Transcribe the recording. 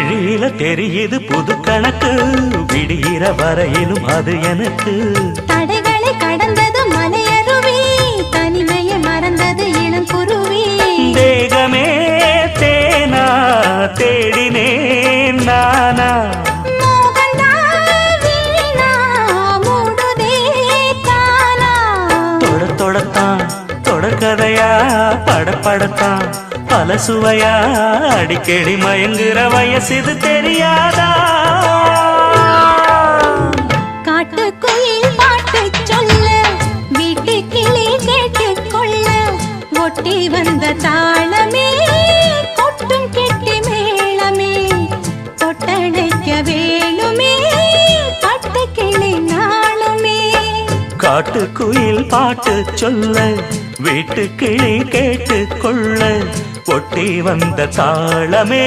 விழியில தெரியுது புது கணக்கு, விடிகிற வரையிலும் அது எனக்கு. தடைகளை கடந்தது மலையருவி, தனிமையை மறந்தது இளங்குருவி. தேகமே தேனா தேடினேன் நானா, தொடத்தான் தொடர்கதையா படப்படத்தான் பல சுவையா, அடிக்கடி மயங்குற வயசு தெரியாதா? காட்டுக்குயில் பாட்டு சொல்ல, வீட்டு கிளி கேட்டுக்கொள்ள, ஒட்டி வந்த தாளமே கொட்டும் கெட்டி மேளமே, தொட்டணைக்க வேணுமே பட்டு கிளி நாளுமே. காட்டுக்குயில் பாட்டு சொல்ல, வீட்டு கிளி கேட்டுக்கொள்ள, ஒட்டி வந்த தாளமே.